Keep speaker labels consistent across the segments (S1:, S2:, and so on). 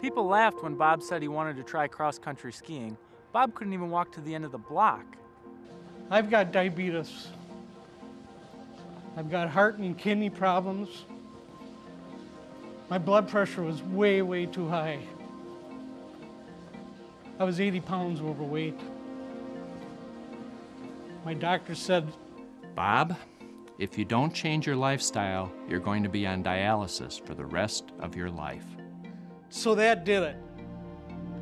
S1: People laughed when Bob said he wanted to try cross-country skiing. Bob couldn't even walk to the end of the block.
S2: I've got diabetes. I've got heart and kidney problems. My blood pressure was way, way too high. I was 80 pounds overweight. My doctor said,
S3: Bob, if you don't change your lifestyle, you're going to be on dialysis for the rest of your life.
S2: so that did it.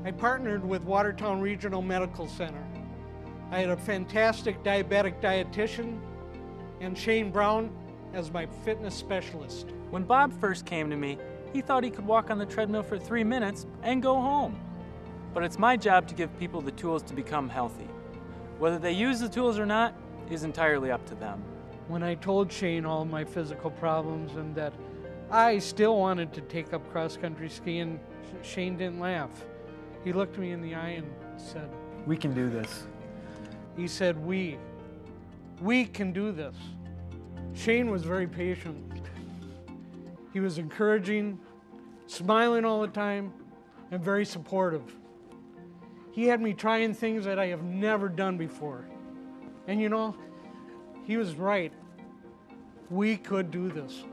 S2: I partnered with Watertown Regional Medical Center. I had a fantastic diabetic dietitian and Shane Brown as my fitness specialist.
S1: When Bob first came to me, he thought he could walk on the treadmill for 3 minutes and go home. But it's my job to give people the tools to become healthy. Whether they use the tools or not is entirely up to them.
S2: When I told Shane all my physical problems and that I still wanted to take up cross-country skiing, Shane didn't laugh. He looked me in the eye and said,
S4: "We can do this."
S2: He said, we can do this. Shane was very patient. He was encouraging, smiling all the time, and very supportive. He had me trying things that I have never done before. And you know, he was right. We could do this.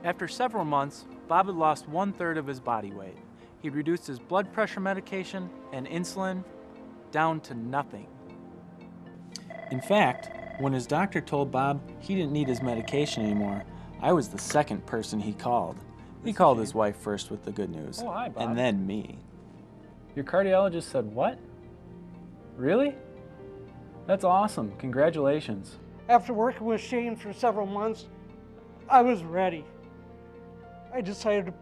S1: After several months, Bob had lost 1/3 of his body weight. He'd reduced his blood pressure medication and insulin down to nothing. In fact, when his doctor told Bob he didn't need his medication anymore, I was the second person he called. He called his wife first with the good news.
S4: Oh, hi, Bob.
S1: And then me.
S4: Your cardiologist said what? Really? That's awesome. Congratulations.
S2: After working with Shane for several months, I was ready. I decided to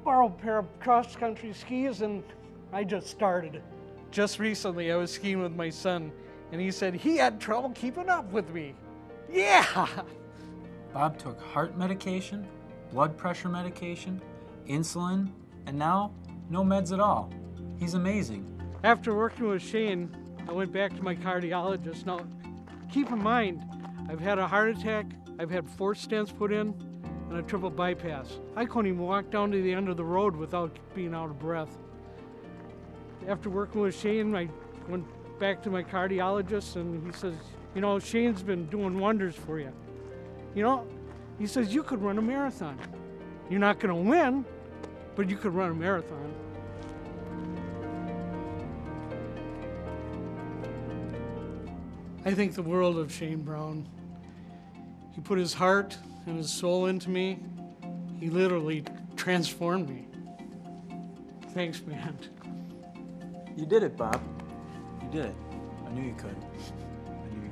S2: borrow a pair of cross-country skis and I just started. Just recently I was skiing with my son and he said he had trouble keeping up with me. Yeah!
S1: Bob took heart medication, blood pressure medication, insulin, and now no meds at all. He's amazing.
S2: After working with Shane, I went back to my cardiologist. Now, keep in mind, I've had a heart attack, I've had 4 stents put in, and a triple bypass. I couldn't even walk down to the end of the road without being out of breath. After working with Shane, I went back to my cardiologist and he says, you know, Shane's been doing wonders for you. You know, he says, you could run a marathon. You're not gonna win, but you could run a marathon. I think the world of Shane Brown. He put his heart and his soul into me. He literally transformed me. Thanks, man.
S1: You did it, Bob. You did it. I knew you could. I knew you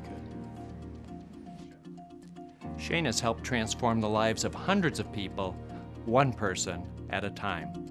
S1: could.
S3: Shane has helped transform the lives of hundreds of people, one person at a time.